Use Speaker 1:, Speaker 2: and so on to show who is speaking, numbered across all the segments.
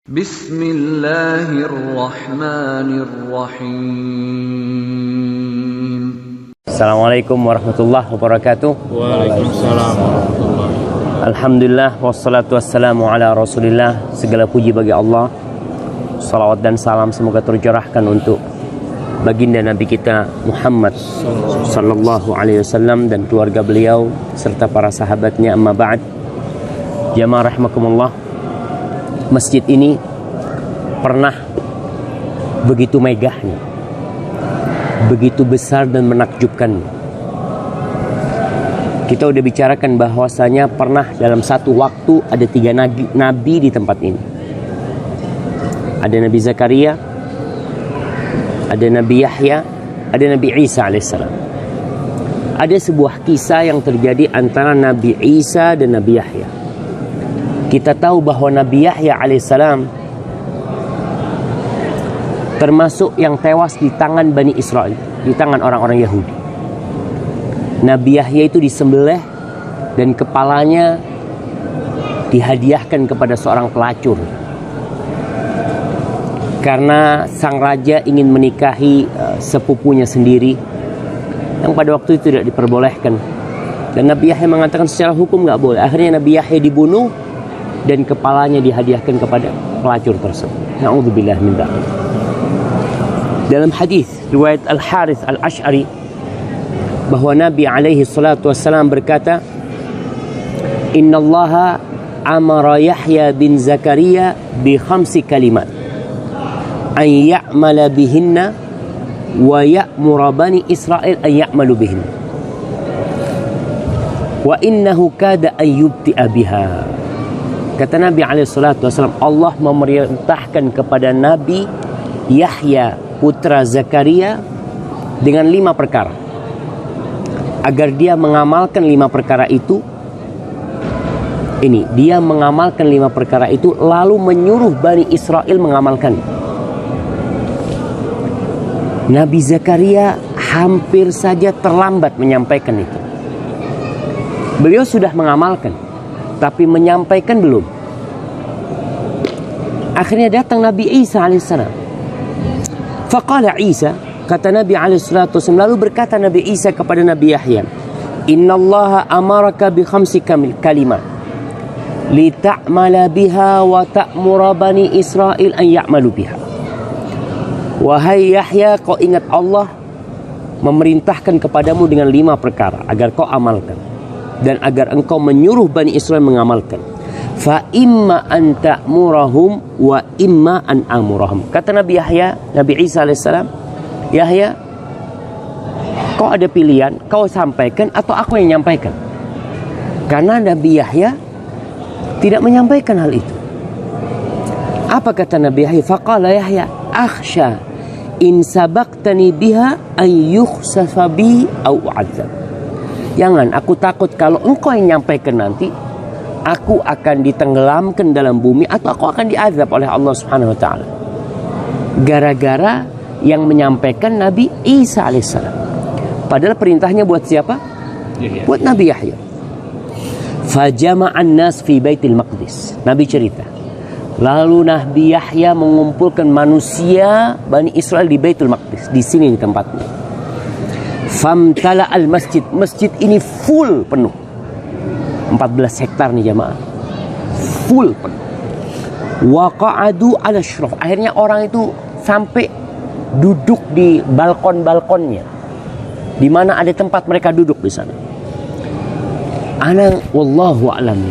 Speaker 1: Bismillahirrahmanirrahim.
Speaker 2: Assalamualaikum warahmatullahi wabarakatuh.
Speaker 3: Waalaikumsalam warahmatullahi wabarakatuh.
Speaker 2: Alhamdulillah wassalatu wassalamu ala Rasulillah. Segala puji bagi Allah. Salawat dan salam semoga tercurahkan untuk baginda Nabi kita Muhammad sallallahu alaihi wasallam dan keluarga beliau serta para sahabatnya. Amma ba'd. Jamaah rahimakumullah. Masjid ini pernah begitu megahnya, begitu besar dan menakjubkan. Kita udah bicarakan bahwasanya pernah dalam satu waktu ada 3 nabi di tempat ini. Ada Nabi Zakaria, ada Nabi Yahya, ada Nabi Isa alaihissalam. Ada sebuah kisah yang terjadi antara Nabi Isa dan Nabi Yahya. Kita tahu bahwa Nabi Yahya alaihissalam termasuk yang tewas di tangan Bani Israel, di tangan orang-orang Yahudi. Nabi Yahya itu disembelih dan kepalanya dihadiahkan kepada seorang pelacur. Karena sang raja ingin menikahi sepupunya sendiri yang pada waktu itu tidak diperbolehkan. Dan Nabi Yahya mengatakan secara hukum nggak boleh. Akhirnya Nabi Yahya dibunuh dan kepalanya dihadiahkan kepada pelacur tersebut. Na'udzubillah min dzalik. Dalam hadis riwayat Al-Harith Al-Ash'ari bahwa Nabi alaihi salatu wassalam berkata, "Innallaha amara Yahya bin Zakaria bi 5 kalimat an ya'mala bihinna wa ya'mura bani Israel an ya'malu bihinna wa innahu kada an yubti'a biha." Kata Nabi alaihissalatu wassalam, Allah memerintahkan kepada Nabi Yahya putra Zakaria dengan 5 perkara, agar dia mengamalkan 5 perkara itu. Dia mengamalkan 5 perkara itu lalu menyuruh Bani Israel mengamalkan. Nabi Zakaria hampir saja terlambat menyampaikan itu. Beliau sudah mengamalkan, tapi menyampaikan belum. Akhirnya datang Nabi Isa alaihissalam. Faqala Isa, kata Nabi alaihissalatu wassalam, lalu berkata Nabi Isa kepada Nabi Yahya, "Innallaha amaraka bi 5 kalimat li ta'mala biha wa ta'mura bani Israel an ya'malu biha." Wahai Yahya, kau ingat Allah memerintahkan kepadamu dengan 5 perkara agar kau amalkan dan agar engkau menyuruh Bani Israel mengamalkan. Fa imma an ta'murahum wa imma an amurahum. Kata Nabi Yahya, Nabi Isa alaihissalam, Yahya, kau ada pilihan, kau sampaikan atau aku yang nyampaikan. Karena Nabi Yahya tidak menyampaikan hal itu. Apa kata Nabi Yahya? Faqala Yahya, akhsha in sabaqtani biha an yukhsafa bi au u'adzab. Jangan, aku takut kalau engkau yang nyampaikan nanti, aku akan ditenggelamkan dalam bumi atau aku akan diazab oleh Allah Subhanahu wa taala. Gara-gara yang menyampaikan Nabi Isa alaihissalam. Padahal perintahnya buat siapa? Buat Nabi Yahya. Fajama'an nas fi Baitul Maqdis. Nabi cerita. Lalu Nabi Yahya mengumpulkan manusia Bani Israel di Baitul Maqdis, di sini di tempatnya. Famtala al-masjid. Masjid ini full penuh. 14 hektar nih jamaah. Full penuh. Waqa'adu ala syuraf. Akhirnya orang itu sampai duduk di balkon-balkonnya, di mana ada tempat mereka duduk di sana. Wallahu a'lam.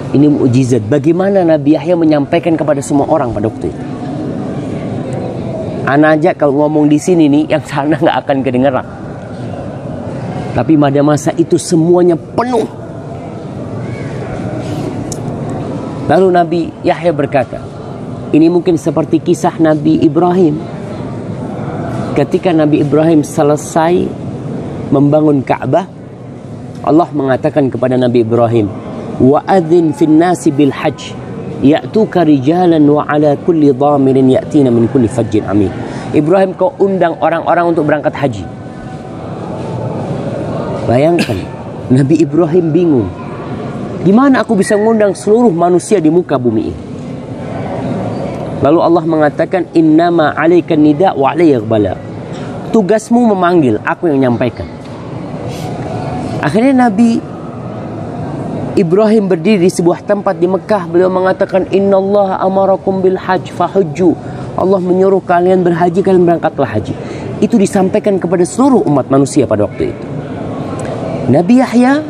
Speaker 2: Ini mukjizat. Bagaimana Nabi Yahya menyampaikan kepada semua orang pada waktu itu. Ana aja kalau ngomong di sini nih, yang sana nggak akan kedengeran. Tapi pada masa itu semuanya penuh. Lalu Nabi Yahya berkata, ini mungkin seperti kisah Nabi Ibrahim. Ketika Nabi Ibrahim selesai membangun Ka'bah, Allah mengatakan kepada Nabi Ibrahim, wa adzin fin nasi bil hajj ya'tuka rijalan wa ala kulli dhamirin ya'tina min kulli fajjin amin. Ibrahim, kau undang orang-orang untuk berangkat haji. Bayangkan, Nabi Ibrahim bingung. Gimana aku bisa mengundang seluruh manusia di muka bumi ini? Lalu Allah mengatakan, innama 'alaikan nida wa 'alayya bala. Tugasmu memanggil, aku yang menyampaikan. Akhirnya Nabi Ibrahim berdiri di sebuah tempat di Mekah. Beliau mengatakan, innallaha amarakum bil hajj fahujju. Allah menyuruh kalian berhaji, kalian berangkatlah haji. Itu disampaikan kepada seluruh umat manusia pada waktu itu. Nabi Yahya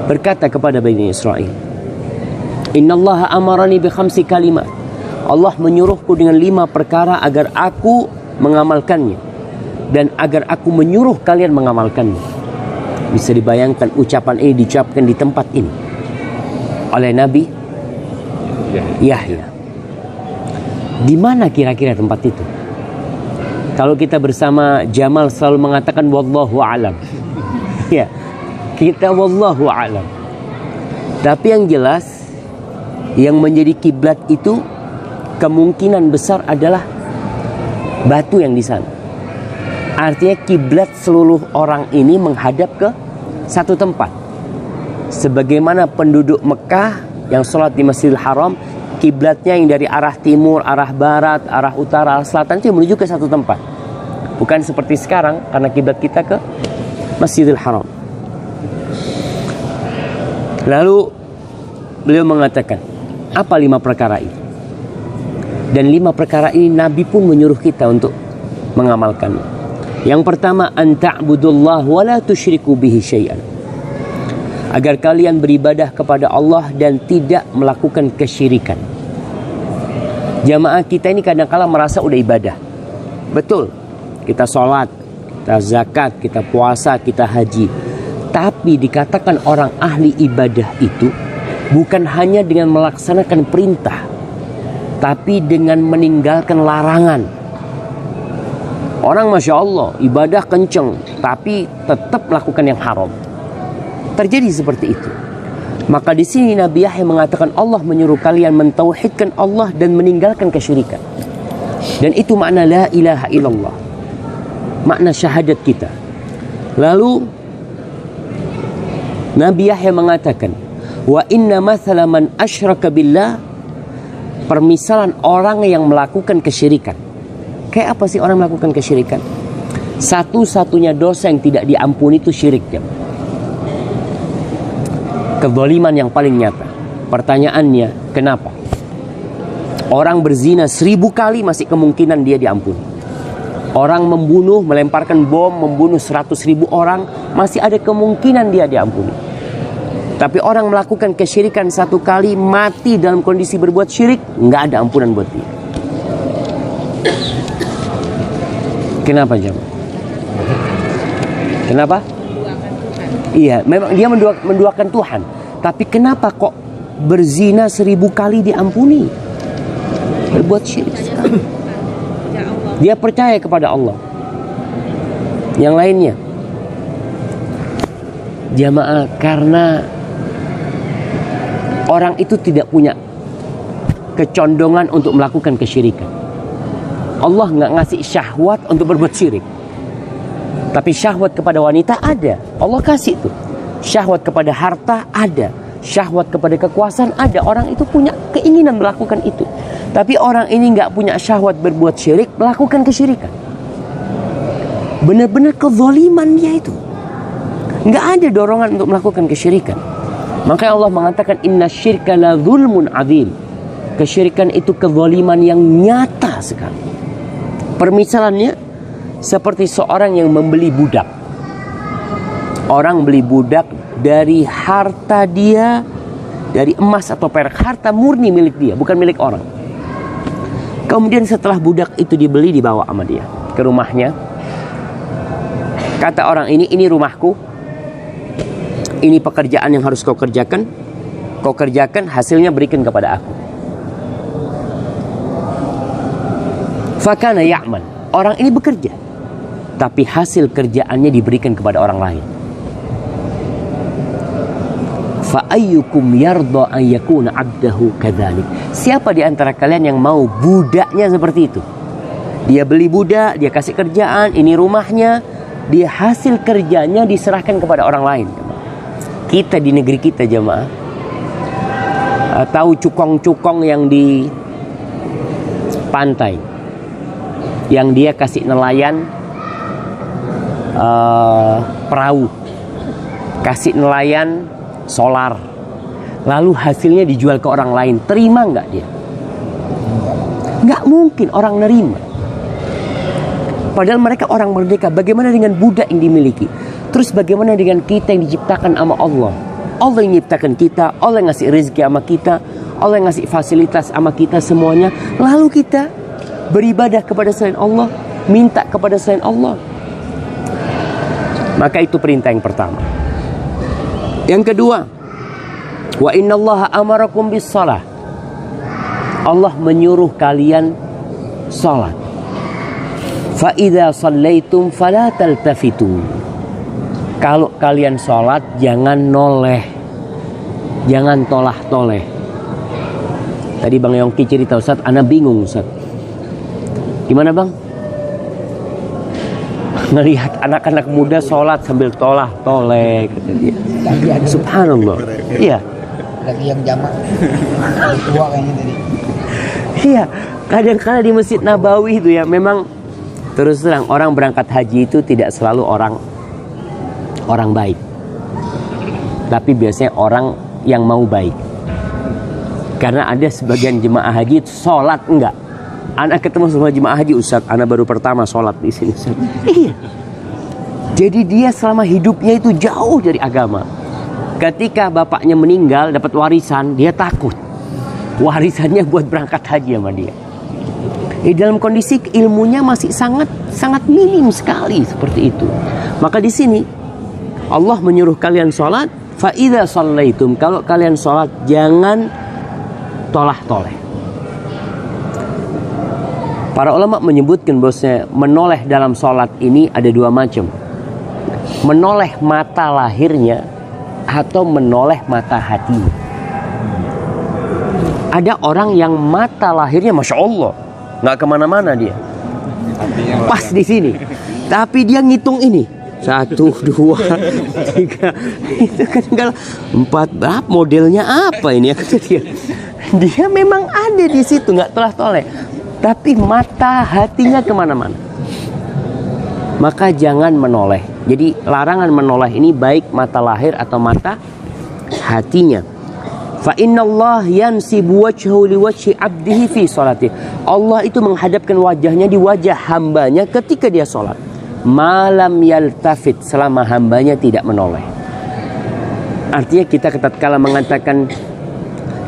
Speaker 2: berkata kepada Bani Israel, innallaha amarani bi khamsi kalimat. Allah menyuruhku dengan 5 perkara agar aku mengamalkannya dan agar aku menyuruh kalian mengamalkannya. Bisa dibayangkan ucapan ini diucapkan di tempat ini oleh Nabi Yahya. Di mana kira-kira tempat itu? Kalau kita bersama Jamal selalu mengatakan wallahu a'lam. Ya, kita wallahu a'lam. Tapi yang jelas yang menjadi kiblat itu kemungkinan besar adalah batu yang di sana. Artinya kiblat seluruh orang ini menghadap ke satu tempat. Sebagaimana penduduk Mekah yang sholat di Masjidil Haram, kiblatnya yang dari arah timur, arah barat, arah utara, arah selatan itu menuju ke satu tempat. Bukan seperti sekarang karena kiblat kita ke Masjidil Haram. Lalu beliau mengatakan, apa 5 perkara ini? Dan 5 perkara ini Nabi pun menyuruh kita untuk mengamalkannya. Yang pertama, an ta'budullah wa la tusyriku bihi syai'an. Agar kalian beribadah kepada Allah dan tidak melakukan kesyirikan. Jamaah kita ini kadang-kala merasa udah ibadah. Betul, kita sholat, kita zakat, kita puasa, kita haji. Tapi dikatakan orang ahli ibadah itu bukan hanya dengan melaksanakan perintah, tapi dengan meninggalkan larangan. Orang Masya Allah ibadah kenceng, tapi tetap melakukan yang haram. Terjadi seperti itu. Maka di sini Nabi Yahya mengatakan Allah menyuruh kalian mentauhidkan Allah dan meninggalkan kesyirikan. Dan itu makna la ilaha illallah, makna syahadat kita. Lalu Nabi Yahya mengatakan, wa inna mathala man asyraka billah, permisalan orang yang melakukan kesyirikan. Kayak apa sih orang melakukan kesyirikan? Satu-satunya dosa yang tidak diampuni itu syirik. Kezaliman yang paling nyata. Pertanyaannya, kenapa? Orang berzina 1000 kali masih kemungkinan dia diampuni. Orang membunuh, melemparkan bom, membunuh 100.000 orang, masih ada kemungkinan dia diampuni. Tapi orang melakukan kesyirikan 1 kali, mati dalam kondisi berbuat syirik, nggak ada ampunan buat dia. Kenapa jemaah? Kenapa? Iya, memang dia menduakan Tuhan. Tapi kenapa kok berzina 1000 kali diampuni? Berbuat syirik sekali. Dia percaya kepada Allah. Yang lainnya, jamaah, karena orang itu tidak punya kecondongan untuk melakukan kesyirikan. Allah nggak ngasih syahwat untuk berbuat syirik. Tapi syahwat kepada wanita ada. Allah kasih tuh. Syahwat kepada harta ada. Syahwat kepada kekuasaan ada. Orang itu punya keinginan melakukan itu. Tapi orang ini nggak punya syahwat berbuat syirik, melakukan kesyirikan. Benar-benar kezaliman dia itu. Nggak ada dorongan untuk melakukan kesyirikan. Makanya Allah mengatakan inna syirka la zulmun adzim. Kesyirikan itu kezaliman yang nyata sekali. Permisalannya seperti seorang yang membeli budak. Orang beli budak dari harta dia, dari emas atau perak, harta murni milik dia, bukan milik orang. Kemudian setelah budak itu dibeli, dibawa sama dia ke rumahnya. Kata orang ini rumahku, ini pekerjaan yang harus kau kerjakan. Kau kerjakan, hasilnya berikan kepada aku. Fakana ya'mal. Orang ini bekerja, tapi hasil kerjaannya diberikan kepada orang lain. Fa ayyukum yarda an yakuna 'abdahu kadzalik. Siapa di antara kalian yang mau budaknya seperti itu? Dia beli budak, dia kasih kerjaan, ini rumahnya, dia hasil kerjanya diserahkan kepada orang lain. Kita di negeri kita jemaah, tahu cukong-cukong yang di pantai yang dia kasih nelayan perahu, kasih nelayan solar, lalu hasilnya dijual ke orang lain, terima nggak dia? Nggak mungkin orang nerima. Padahal mereka orang merdeka. Bagaimana dengan budak yang dimiliki? Terus bagaimana dengan kita yang diciptakan sama Allah? Allah yang menciptakan kita, Allah yang ngasih rezeki sama kita, Allah yang ngasih fasilitas sama kita semuanya. Lalu kita beribadah kepada selain Allah, minta kepada selain Allah. Maka itu perintah yang pertama. Yang kedua, wa innallaha amarakum bis shalah. Allah menyuruh kalian salat. Fa idza shallaitum fala taltafitu. Kalau kalian salat jangan noleh. Jangan tolah-toleh. Tadi Bang Yongki cerita, Ustaz, ana bingung, Ustaz. Gimana, Bang? Ngelihat anak-anak muda sholat sambil tolah-toleh, kata dia. Subhanallah. Iya.
Speaker 1: Lagi yang jamak. Tua kayaknya tadi.
Speaker 2: Iya, kadang-kadang di Masjid Nabawi itu ya, memang terus terang orang berangkat haji itu tidak selalu orang baik. Tapi biasanya orang yang mau baik. Karena ada sebagian jemaah haji sholat enggak. Anak ketemu sama jemaah haji, Ustaz, anak baru pertama sholat di sini, Ustaz. Iya. Jadi dia selama hidupnya itu jauh dari agama. Ketika bapaknya meninggal dapat warisan, dia takut. Warisannya buat berangkat haji sama dia. Dalam kondisi ilmunya masih sangat minim sekali seperti itu. Maka di sini Allah menyuruh kalian sholat. Fa idza shallaitum, kalau kalian sholat jangan tolah-toleh. Para ulama menyebutkan bahwasanya menoleh dalam sholat ini ada dua macam. Menoleh mata lahirnya atau menoleh mata hatinya. Ada orang yang mata lahirnya Masya Allah, nggak kemana-mana dia, pas di sini, tapi dia ngitung ini 1, 2, 3, itu kan 4, berapa modelnya apa ini ya, kata dia. Dia memang ada di situ, nggak tolah-toleh, tapi mata hatinya kemana-mana. Maka jangan menoleh. Jadi larangan menoleh ini baik mata lahir atau mata hatinya. Fa innallaha yansibu wajhahu liwajhi 'abdihi fi sholati. Allah itu menghadapkan wajahnya di wajah hambanya ketika dia sholat. Malam yaltafit, selama hambanya tidak menoleh. Artinya kita tatkala mengatakan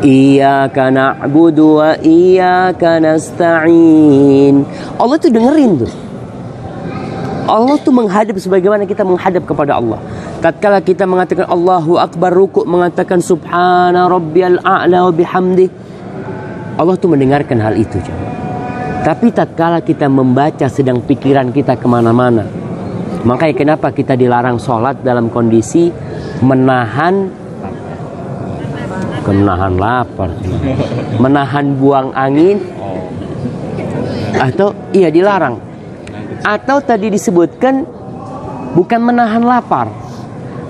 Speaker 2: iyyaka na'budu wa iyyaka nasta'in, Allah tuh dengerin tuh. Allah tuh menghadap sebagaimana kita menghadap kepada Allah. Tatkala kita mengatakan Allahu Akbar, rukuk mengatakan Subhana Rabbiyal A'la wa bihamdi, Allah tuh mendengarkan hal itu. Tapi tatkala kita membaca sedang pikiran kita kemana-mana, makanya kenapa kita dilarang sholat dalam kondisi menahan lapar, menahan buang angin, atau iya dilarang. Atau tadi disebutkan bukan menahan lapar.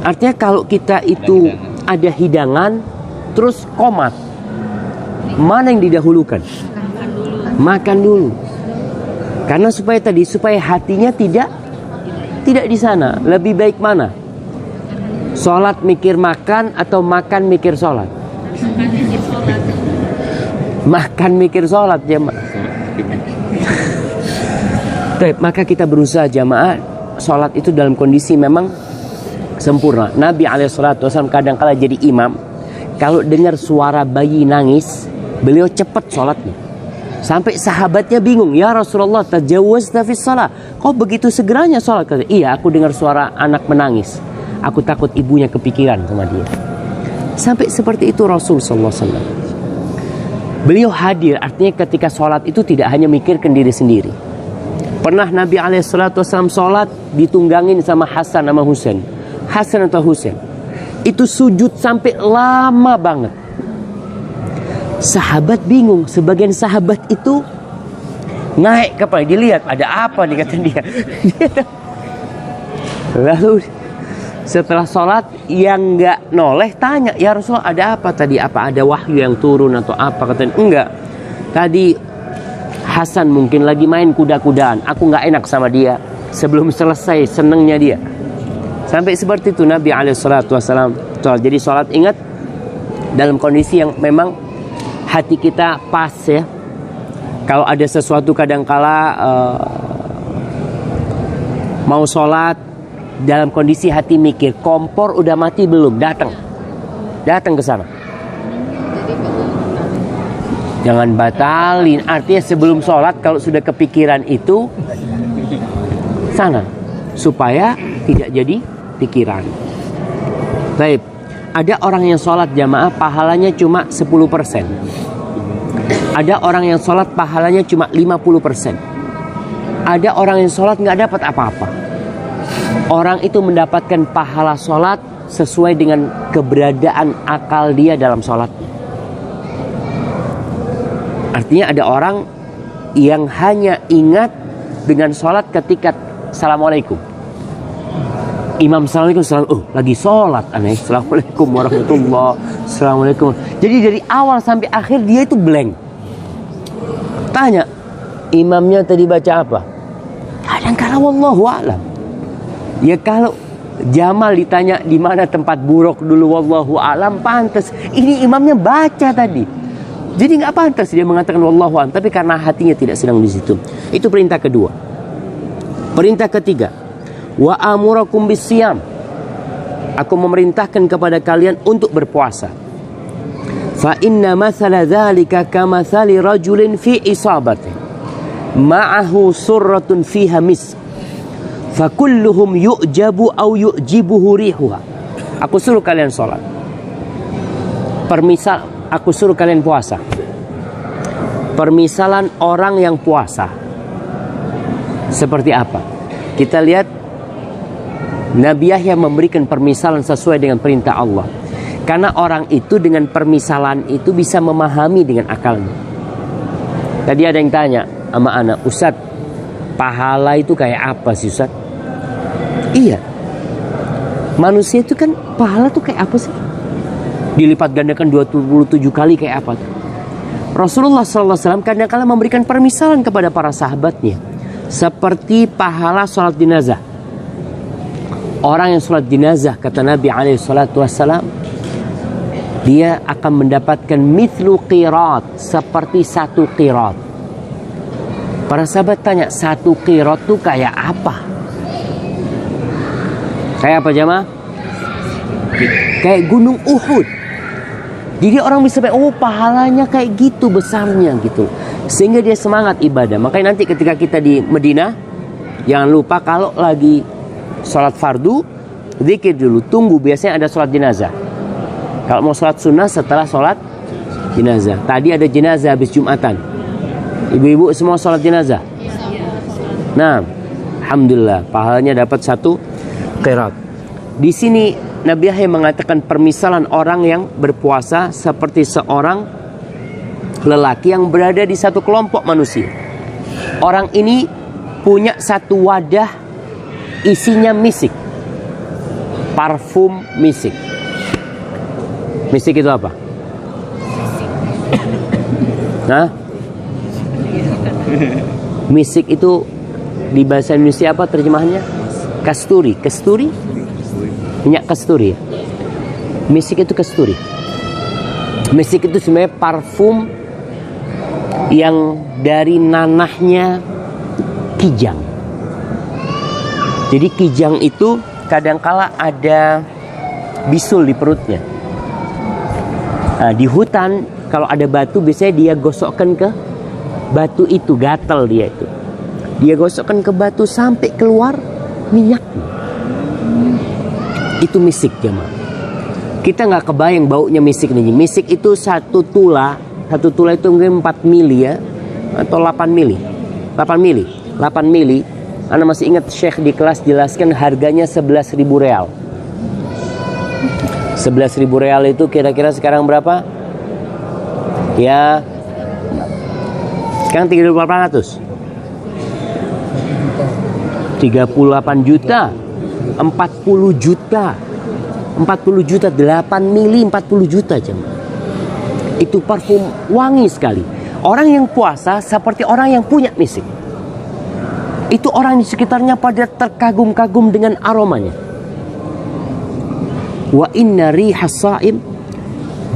Speaker 2: Artinya kalau kita itu ada hidangan terus qomat, mana yang didahulukan? Makan dulu. Karena supaya hatinya tidak di sana. Lebih baik mana? Sholat mikir makan atau makan mikir sholat? Makan mikir sholat, jemaah. Maka kita berusaha jamaah sholat itu dalam kondisi memang sempurna. Nabi SAW kadang-kala jadi imam, kalau dengar suara bayi nangis, beliau cepat sholatnya. Sampai sahabatnya bingung, ya Rasulullah, tajawwazta fis shalah, kok begitu segeranya sholat? Kata, iya, aku dengar suara anak menangis, aku takut ibunya kepikiran sama dia. Sampai seperti itu Rasul SAW. Beliau hadir, artinya ketika sholat itu tidak hanya mikirkan diri sendiri. Pernah Nabi SAW sholat ditunggangin sama Hasan sama Husain. Hasan atau Husain itu sujud sampai lama banget. Sahabat bingung. Sebagian sahabat itu naik kepala, dilihat ada apa nih, kata dia. Lalu setelah sholat yang nggak noleh tanya, ya Rasulullah ada apa tadi? Apa ada wahyu yang turun atau apa? Katanya enggak. Tadi Hasan mungkin lagi main kuda-kudaan, aku nggak enak sama dia. Sebelum selesai senengnya dia. Sampai seperti itu Nabi SAW. Jadi sholat, ingat, dalam kondisi yang memang hati kita pas ya. Kalau ada sesuatu kadangkala mau sholat dalam kondisi hati mikir, kompor udah mati belum? Datang ke sana. Jangan batalin. Artinya sebelum sholat kalau sudah kepikiran itu, sana, supaya tidak jadi pikiran. Baik, ada orang yang sholat jamaah pahalanya cuma 10%. Ada orang yang sholat pahalanya cuma 50%. Ada orang yang sholat nggak dapat apa-apa. Orang itu mendapatkan pahala sholat sesuai dengan keberadaan akal dia dalam sholatnya. Artinya ada orang yang hanya ingat dengan sholat ketika Assalamualaikum. Imam Assalamualaikum, lagi sholat aneh. Assalamualaikum warahmatullah. Assalamualaikum. Jadi dari awal sampai akhir dia itu blank. Tanya, imamnya tadi baca apa? Kadang-kadang wallahu a'lam. Ya kalau Jamal ditanya di mana tempat buruk dulu, wallahu a'lam, pantas. Ini imamnya baca tadi. Jadi nggak pantas dia mengatakan wallahu a'lam, tapi karena hatinya tidak sedang di situ. Itu perintah kedua. Perintah ketiga, wa amurakum bisyam. Aku memerintahkan kepada kalian untuk berpuasa. Fa inna mathala dzalika kamathali rajulin fi isabati ma'ahu surratun fiha misk. Fa kulluhum yu'jabu aw yu'jibuhu rihuha. Aku suruh kalian sholat. Aku suruh kalian puasa. Permisalan orang yang puasa seperti apa? Kita lihat Nabi Yahya memberikan permisalan sesuai dengan perintah Allah. Karena orang itu dengan permisalan itu bisa memahami dengan akalnya. Tadi ada yang tanya sama anak, Ustaz, pahala itu kayak apa sih Ustaz? Iya, manusia itu kan pahala tuh kayak apa sih? Dilipat gandakan 27 kali kayak apa tuh? Rasulullah SAW kadang-kadang memberikan permisalan kepada para sahabatnya. Seperti pahala sholat jenazah. Orang yang sholat jenazah, kata Nabi SAW, dia akan mendapatkan mithlu qirat, seperti 1 qirat. Para sahabat tanya, 1 qirat itu kayak apa? Kayak apa jamaah? Kayak gunung Uhud. Jadi orang bisa bilang, oh pahalanya kayak gitu besarnya gitu. Sehingga dia semangat ibadah. Makanya nanti ketika kita di Medina, jangan lupa kalau lagi sholat fardu, zikir dulu, tunggu, biasanya ada sholat jenazah. Kalau mau sholat sunnah setelah sholat jenazah. Tadi ada jenazah habis Jumatan. Ibu-ibu semua sholat jenazah. Nah, alhamdulillah, pahalanya dapat 1 qirat. Di sini Nabi Yahya mengatakan permisalan orang yang berpuasa seperti seorang lelaki yang berada di satu kelompok manusia. Orang ini punya satu wadah isinya misik, parfum misik. Misik itu apa? Nah, misik itu di bahasa Indonesia apa terjemahannya? Kasturi, kasturi, minyak kasturi. Misik itu kasturi. Misik itu sebenarnya parfum yang dari nanahnya kijang. Jadi kijang itu kadangkala ada bisul di perutnya. Nah, di hutan kalau ada batu biasanya dia gosokkan ke batu itu, gatal dia itu. Dia gosokkan ke batu sampai keluar minyaknya. Itu misik jemaah. Kita nggak kebayang baunya misik nih. Misik itu satu tula itu mungkin 4 mili ya, atau 8 mili. 8 mili. Anda masih ingat Syekh di kelas jelaskan harganya 11.000 real. 11.000 real itu kira-kira sekarang berapa? Ya, sekarang 3.800. 38 juta, 40 juta, 8 mili 40 juta jemaah. Itu parfum wangi sekali. Orang yang puasa seperti orang yang punya misik. Itu orang di sekitarnya pada terkagum-kagum dengan aromanya. Wa inna rihas saim,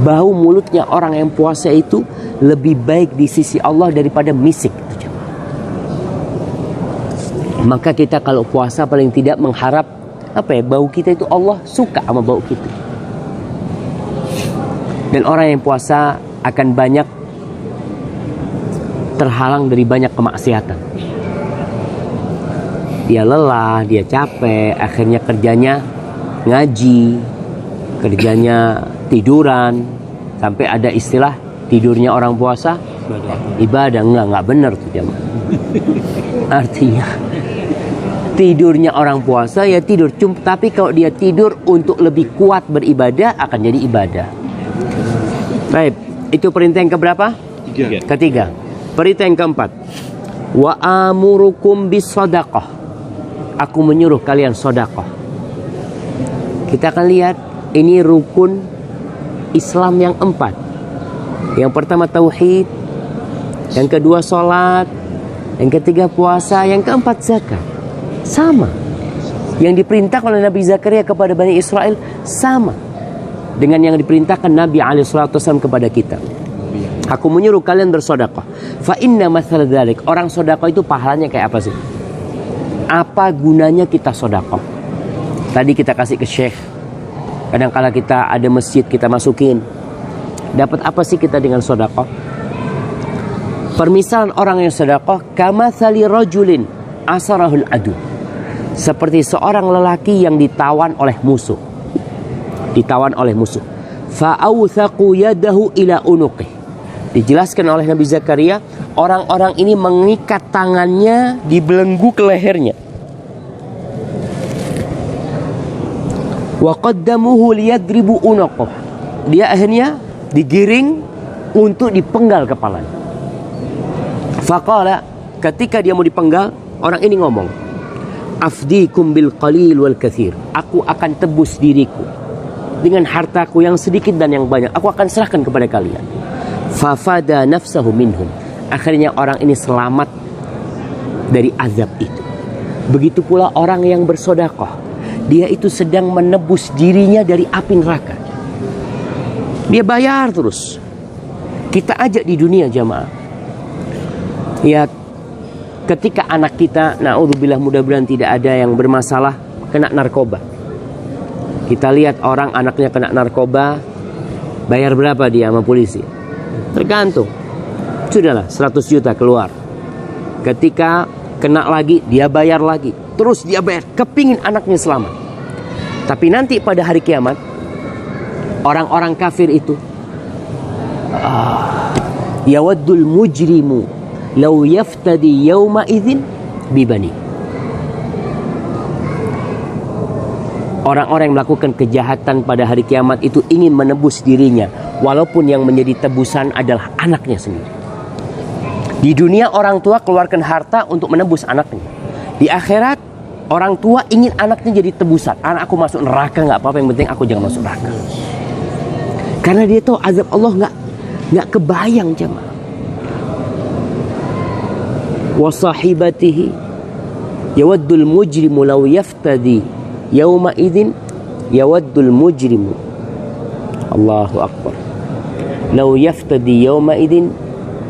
Speaker 2: bau mulutnya orang yang puasa itu lebih baik di sisi Allah daripada misik. Maka kita kalau puasa paling tidak mengharap bau kita itu Allah suka sama bau kita. Dan orang yang puasa akan banyak terhalang dari banyak kemaksiatan. Dia lelah, dia capek, akhirnya kerjanya ngaji, kerjanya tiduran, sampai ada istilah tidurnya orang puasa ibadah. Enggak benar tuh jemaah. Artinya tidurnya orang puasa ya tidur, tapi kalau dia tidur untuk lebih kuat beribadah akan jadi ibadah. Baik, itu perintah yang keberapa? Ketiga. Perintah yang keempat. Wa amurukum bis sadaqah. Aku menyuruh kalian sedekah. Kita akan lihat ini rukun Islam yang 4. Yang pertama tauhid, yang kedua salat, yang ketiga puasa, yang keempat zakat. Sama. Yang diperintahkan oleh Nabi Zakaria kepada Bani Israel sama dengan yang diperintahkan Nabi SAW kepada kita. Aku menyuruh kalian bersedekah. Fa inna mathal dzalik, orang sedekah itu pahalanya kayak apa sih? Apa gunanya kita sedekah? Tadi kita kasih ke syekh. Kadang-kala kita ada masjid kita masukin. Dapat apa sih kita dengan sedekah? Permisalan orang yang sedekah kamathali rajulin asarahul adu. Seperti seorang lelaki yang ditawan oleh musuh. Ditawan oleh musuh. Fa'awthaqu yadahu ila unuqih. Dijelaskan oleh Nabi Zakaria, orang-orang ini mengikat tangannya dibelenggu ke lehernya. Wa qaddamuhu liyadribu unuqah. Dia akhirnya digiring untuk dipenggal kepalanya. Faqala, ketika dia mau dipenggal, orang ini ngomong, afdikum bil qalil wal kathir. Aku akan tebus diriku dengan hartaku yang sedikit dan yang banyak. Aku akan serahkan kepada kalian. Fafada nafsahu minhum. Akhirnya orang ini selamat dari azab itu. Begitu pula orang yang bersedekah. Dia itu sedang menebus dirinya dari api neraka. Dia bayar terus. Kita ajak di dunia jamaah. Ya, ketika anak kita, na'udzubillah, mudah-mudahan tidak ada yang bermasalah kena narkoba. Kita lihat orang anaknya kena narkoba, bayar berapa dia sama polisi? Tergantung. Sudahlah 100 juta keluar. Ketika kena lagi, dia bayar lagi. Terus dia bayar, kepingin anaknya selamat. Tapi nanti pada hari kiamat, orang-orang kafir itu, yawaddul mujrimu law yaftadi yawma idzin bibani. Orang-orang yang melakukan kejahatan pada hari kiamat itu ingin menebus dirinya, walaupun yang menjadi tebusan adalah anaknya sendiri. Di dunia orang tua keluarkan harta untuk menebus anaknya. Di akhirat orang tua ingin anaknya jadi tebusan. Anakku masuk neraka nggak apa-apa, yang penting aku jangan masuk neraka. Karena dia tahu azab Allah nggak kebayang jemaah. Wa sahibatihi yawaddul mujrimu law yaftadi yauma idzin yawaddul mujrimu. Allahu akbar. Law yaftadi yauma idzin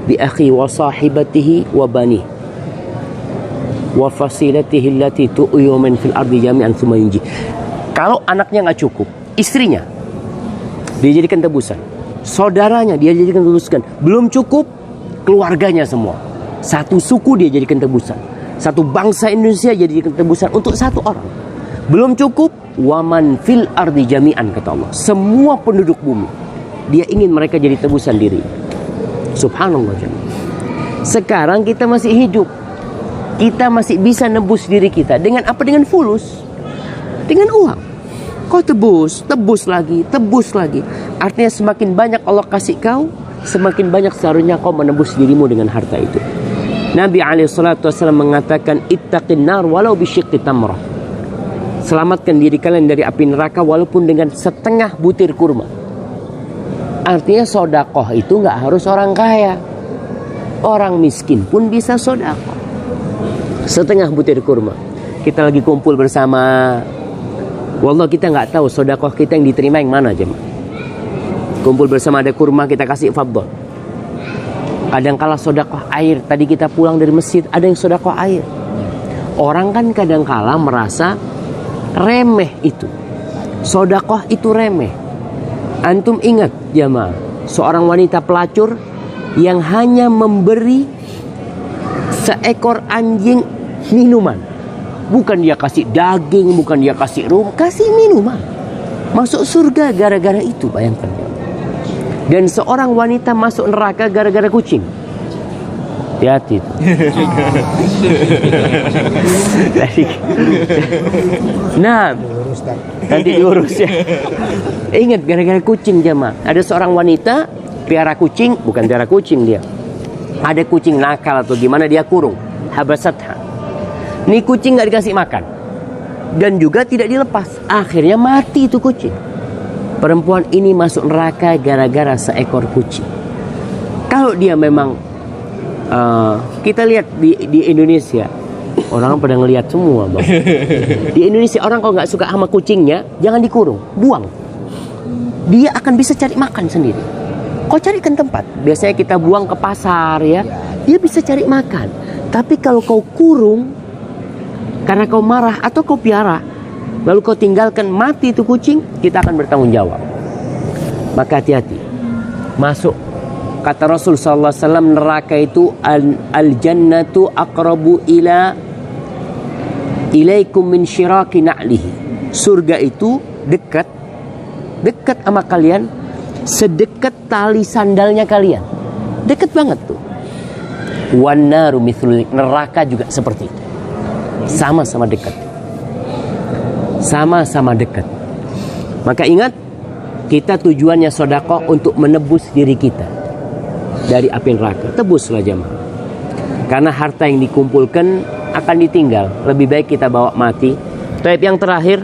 Speaker 2: bi akhi wa sahibatihi wa bani wa fasilatihi allati tu'yu min fil ardi jami'an thumma yunji. Kalau anaknya nggak cukup, istrinya dia jadikan tebusan, saudaranya dia jadikan tebusan, belum cukup keluarganya semua, satu suku dia jadikan tebusan, satu bangsa Indonesia jadikan tebusan untuk satu orang. Belum cukup, waman fil ardi jami'an, kata Allah, semua penduduk bumi dia ingin mereka jadi tebusan diri. Subhanallah. Sekarang kita masih hidup, kita masih bisa nebus diri kita dengan apa? Dengan fulus, dengan uang. Kau tebus lagi. Artinya semakin banyak Allah kasih kau, semakin banyak seharusnya kau menebus dirimu dengan harta itu. Nabi SAW mengatakan, ittaqin nar walau bisyiqqi tamrah. Selamatkan diri kalian dari api neraka walaupun dengan setengah butir kurma. Artinya sedekah itu nggak harus orang kaya. Orang miskin pun bisa sedekah. Setengah butir kurma. Kita lagi kumpul bersama. Wallah kita nggak tahu sedekah kita yang diterima yang mana jemaah. Kumpul bersama ada kurma kita kasih fadhol. Kadang kala sedekah air. Tadi kita pulang dari masjid ada yang sedekah air. Orang kan kadang kala merasa remeh itu. Sedekah itu remeh. Antum ingat jemaah, seorang wanita pelacur yang hanya memberi seekor anjing minuman. Bukan dia kasih daging, bukan dia kasih kasih minuman. Masuk surga gara-gara itu, bayangkan. Dan seorang wanita masuk neraka gara-gara kucing. Hati-hati itu. Nah, nanti diurus ya. Ingat gara-gara kucing jemaah. Ada seorang wanita piara kucing, bukan piara kucing dia. Ada kucing nakal atau gimana dia kurung. Habasatha. Nih kucing nggak dikasih makan dan juga tidak dilepas. Akhirnya mati itu kucing. Perempuan ini masuk neraka gara-gara seekor kucing. Kalau dia memang kita lihat di Indonesia, orang pada ngelihat semua bang. Di Indonesia orang kalau nggak suka sama kucingnya, jangan dikurung, buang. Dia akan bisa cari makan sendiri. Kau carikan tempat. Biasanya kita buang ke pasar ya. Dia bisa cari makan. Tapi kalau kau kurung karena kau marah atau kau piara, lalu kau tinggalkan mati itu kucing, kita akan bertanggung jawab. Maka hati-hati. Masuk. Kata Rasul sallallahu alaihi wasallam, neraka itu al-jannatu aqrabu ilaikum min syiraki na'lihi. Surga itu dekat sama kalian sedekat tali sandalnya kalian. Dekat banget tuh. Wan naru mithlul, neraka juga seperti itu. Sama-sama dekat. Sama-sama dekat. Maka ingat, kita tujuannya sedekah untuk menebus diri kita dari api neraka. Tebuslah jemaah. Karena harta yang dikumpulkan akan ditinggal. Lebih baik kita bawa mati. Tapi yang terakhir,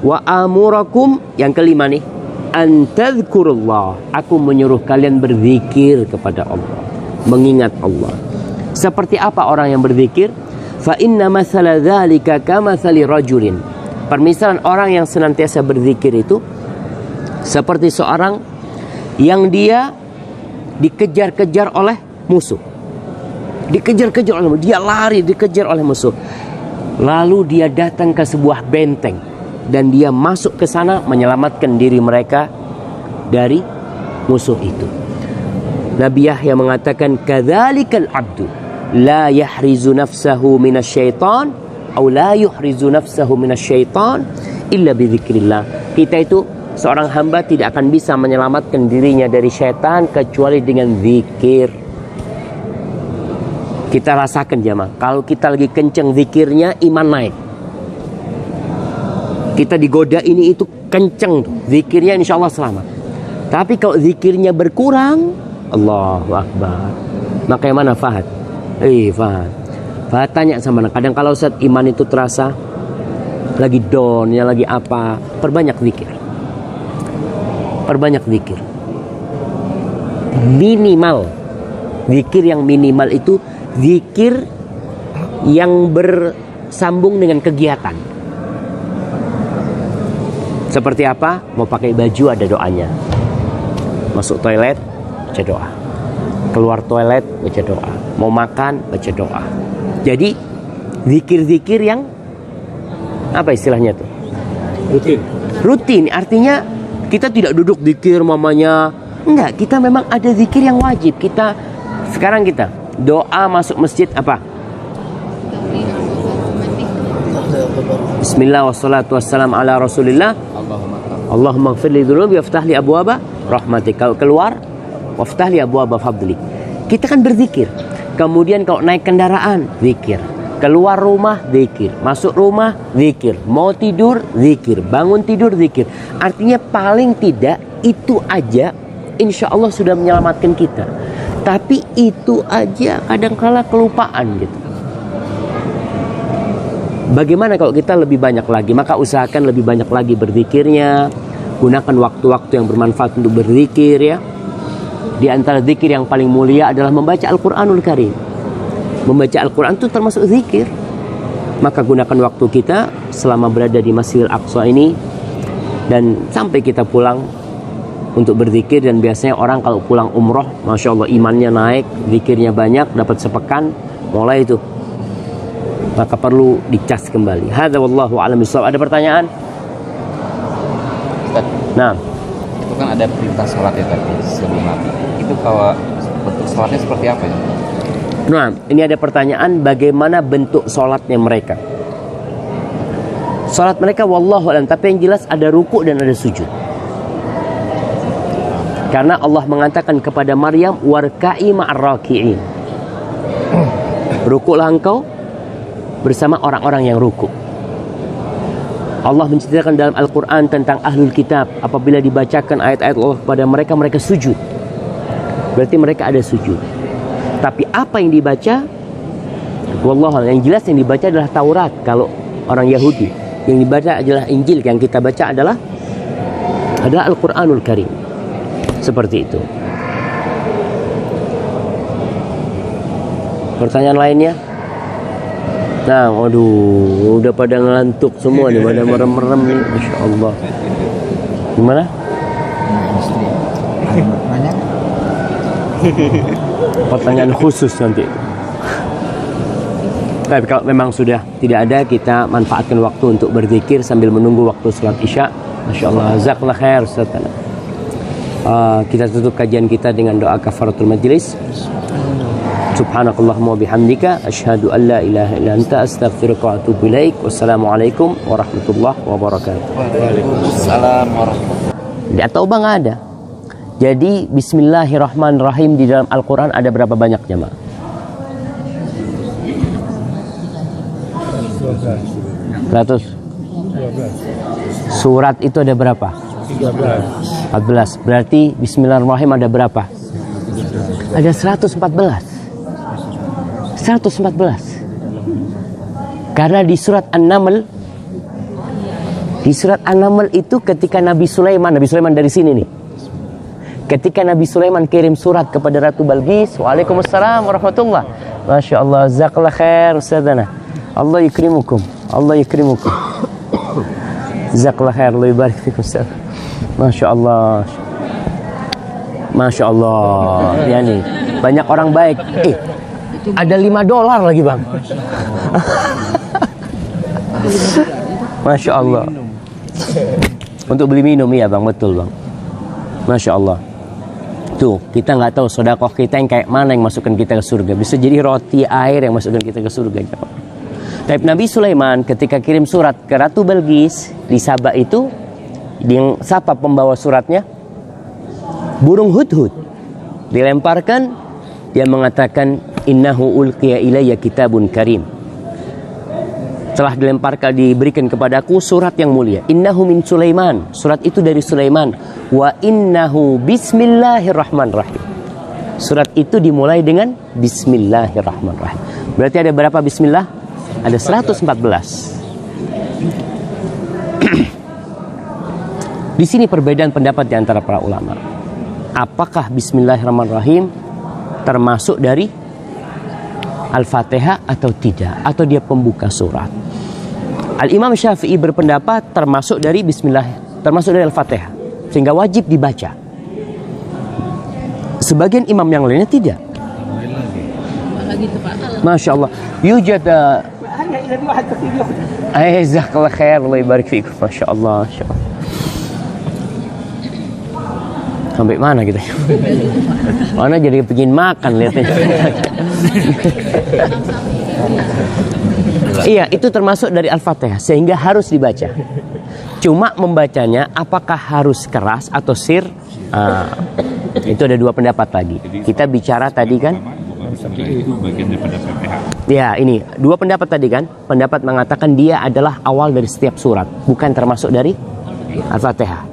Speaker 2: wa amurakum, yang kelima nih, an tadhkurullah. Aku menyuruh kalian berzikir kepada Allah, mengingat Allah. Seperti apa orang yang berzikir? Fa inna masala dzalika kamatsali rajulin. Permisalan orang yang senantiasa berzikir itu seperti seorang yang dia dikejar-kejar oleh musuh. Dikejar-kejar oleh musuh. Dia lari, dikejar oleh musuh. Lalu dia datang ke sebuah benteng dan dia masuk ke sana menyelamatkan diri mereka dari musuh itu. Nabi Yahya mengatakan, kadzalikal abdu la yahrizu nafsahu minasyaitan atau la yuhrizu nafsahu minasyaitan illa bidzikrillah. Kita itu seorang hamba tidak akan bisa menyelamatkan dirinya dari syaitan kecuali dengan zikir. Kita rasakan jemaah, kalau kita lagi kenceng zikirnya, iman naik. Kita digoda ini itu kenceng tuh, zikirnya insya Allah selamat. Tapi kalau zikirnya berkurang, Allahu Akbar. Maka yang mana Fahad? Fahad tanya sama anak. Kadang kalau saat iman itu terasa lagi down, ya lagi apa, perbanyak zikir. Perbanyak zikir. Minimal zikir yang minimal itu zikir yang bersambung dengan kegiatan. Seperti apa? Mau pakai baju ada doanya. Masuk toilet baca doa. Keluar toilet baca doa. Mau makan baca doa. Jadi zikir-zikir yang apa istilahnya tuh? Rutin. Artinya kita tidak duduk zikir mamanya. Enggak, kita memang ada zikir yang wajib. Sekarang kita doa masuk masjid apa? Bismillah wassalatu wassalam ala rasulillah. Allahumma gfirli dhunubi waftahli abwaba rahmatik. Kalau keluar, waftahli abwaba fadli. Kita kan berzikir. Kemudian kalau naik kendaraan, zikir. Keluar rumah, zikir. Masuk rumah, zikir. Mau tidur, zikir. Bangun tidur, zikir. Artinya paling tidak itu aja insya Allah sudah menyelamatkan kita. Tapi itu aja kadang-kala kelupaan gitu. Bagaimana kalau kita lebih banyak lagi? Maka usahakan lebih banyak lagi berzikirnya. Gunakan waktu-waktu yang bermanfaat untuk berzikir ya. Di antara zikir yang paling mulia adalah membaca Al-Quranul Karim. Membaca Al-Quran itu termasuk zikir. Maka gunakan waktu kita selama berada di Masjidil Aqsa ini dan sampai kita pulang untuk berzikir. Dan biasanya orang kalau pulang umroh, Masya Allah imannya naik, zikirnya banyak, dapat sepekan, mulai itu maka perlu dicas kembali. Hadza wallahu a'lam bishawab. Ada pertanyaan?
Speaker 4: Ustaz,
Speaker 2: Nah,
Speaker 4: itu kan ada perintah sholat ya tadi sebelum mati. Itu kalau bentuk sholatnya seperti apa ya?
Speaker 2: nah, ini ada pertanyaan bagaimana bentuk sholatnya mereka. Sholat mereka wallahu a'lam, tapi yang jelas ada ruku dan ada sujud. Karena Allah mengatakan kepada Maryam, warka'i ma'ar-raki'in. Rukuklah engkau bersama orang-orang yang ruku. Allah menceritakan dalam Al-Quran tentang ahlul kitab, apabila dibacakan ayat-ayat Allah kepada mereka, mereka sujud. Berarti mereka ada sujud. Tapi apa yang dibaca, wallahu a'lam, yang jelas yang dibaca adalah Taurat kalau orang Yahudi. Yang dibaca adalah Injil, yang kita baca adalah Al-Quranul Karim. Seperti itu. Pertanyaan lainnya? Nah, waduh, udah pada ngantuk semua nih, pada merem-merem nih, Masya Allah. Gimana?
Speaker 1: Istri. Banyak.
Speaker 2: Pertanyaan khusus nanti. Tapi kalau memang sudah tidak ada, kita manfaatkan waktu untuk berzikir sambil menunggu waktu sholat isya. Masya Allah, jazakallah khair Ustaz. Kita tutup kajian kita dengan doa kafaratul majlis. Subhanakallahumma bihamdika asyhadu an la ilaha illa anta astaghfiruka wa atubu ilaik. Wassalamualaikum warahmatullahi wabarakatuh.
Speaker 4: Waalaikumsalam warahmatullahi.
Speaker 2: Di At-Taubah nggak ada. Jadi bismillahirrahmanirrahim di dalam Al-Quran ada berapa banyak jemaah? 100. Surat itu ada berapa? 14. Berarti bismillahirrahmanirrahim ada berapa? Ada 114. 114. Karena di surat An-Naml, itu ketika Nabi Sulaiman dari sini nih. Ketika Nabi Sulaiman kirim surat kepada Ratu Balqis, waalaikumsalam warahmatullah. Masya Allah, jazakallah khair Ustazana. Allah yukrimukum. Allah yukrimukum. Jazakallah khair, Allah yubarik fikum Ustaz. Masya Allah. Masya Allah. Ya nih, banyak orang baik. Ada $5 lagi bang. Masya Allah. Untuk beli minum ya bang, betul bang. Masya Allah. Tuh, kita nggak tahu sedekah kita yang kayak mana yang masukkan kita ke surga. Bisa jadi roti air yang masukkan kita ke surga. Tapi Nabi Sulaiman ketika kirim surat ke Ratu Balqis di Sabah itu, yang siapa pembawa suratnya? Burung hudhud. Dilemparkan, dia mengatakan, innahu ulqiya ilayya kitabun karim. Telah dilemparkan, diberikan kepadaku surat yang mulia. Innahu min Sulaiman. Surat itu dari Sulaiman. Wa innahu bismillahirrahmanirrahim. Surat itu dimulai dengan bismillahirrahmanirrahim. Berarti ada berapa bismillah? Ada 114. Di sini perbedaan pendapat di antara para ulama. Apakah bismillahirrahmanirrahim termasuk dari Al-Fatihah atau tidak, atau dia pembuka surat? Al-Imam Syafi'i berpendapat termasuk dari bismillah, termasuk dari Al-Fatihah, sehingga wajib dibaca. Sebagian imam yang lainnya tidak. Masya Allah. Yujad jazakallah khair, Allah barik fikum. Masya Allah, Masya Allah. Sampai mana kita? Mana jadi pengen makan lihatnya. Iya, itu termasuk dari Al-Fatihah, sehingga harus dibaca. Cuma membacanya apakah harus keras atau sir? Itu ada dua pendapat lagi. Kita bicara tadi kan?
Speaker 3: Itu bagian daripada Fatihah.
Speaker 2: Ya, ini dua pendapat tadi kan? Pendapat mengatakan dia adalah awal dari setiap surat, bukan termasuk dari Al-Fatihah,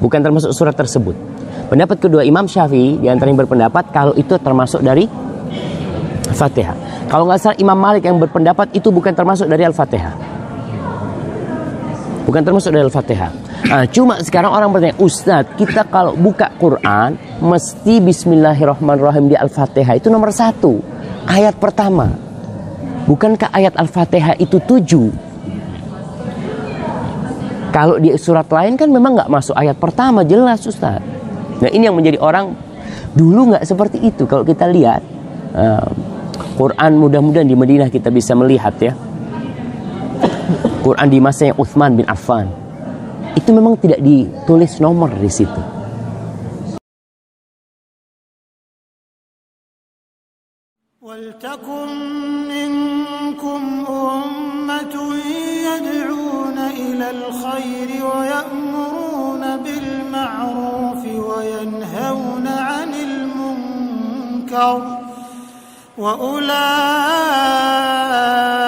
Speaker 2: bukan termasuk surat tersebut. Pendapat kedua Imam Syafi'i di antara yang berpendapat kalau itu termasuk dari Fatihah. Kalau nggak salah Imam Malik yang berpendapat itu bukan termasuk dari Al-Fatihah. Bukan termasuk dari Al-Fatihah. Cuma sekarang orang bertanya, Ustadz, kita kalau buka Quran mesti Bismillahirrahmanirrahim di Al-Fatihah itu nomor 1, ayat pertama. Bukankah ayat Al-Fatihah itu 7? Kalau di surat lain kan memang nggak masuk ayat pertama, jelas Ustadz. Nah ini yang menjadi orang dulu nggak seperti itu. Kalau kita lihat Quran, mudah-mudahan di Madinah kita bisa melihat ya, Quran di masanya Utsman bin Affan itu memang tidak ditulis nomor di situ.
Speaker 5: وَلْتَكُنْ مِنْكُمْ أُمَّةٌ يَدْعُونَ إِلَى الْخَيْرِ وَيَأْمُرُونَ بِالْمَعْرُوفِ وَيَنْهَوْنَ عَنِ الْمُنْكَرِ وَأُولَئِكَ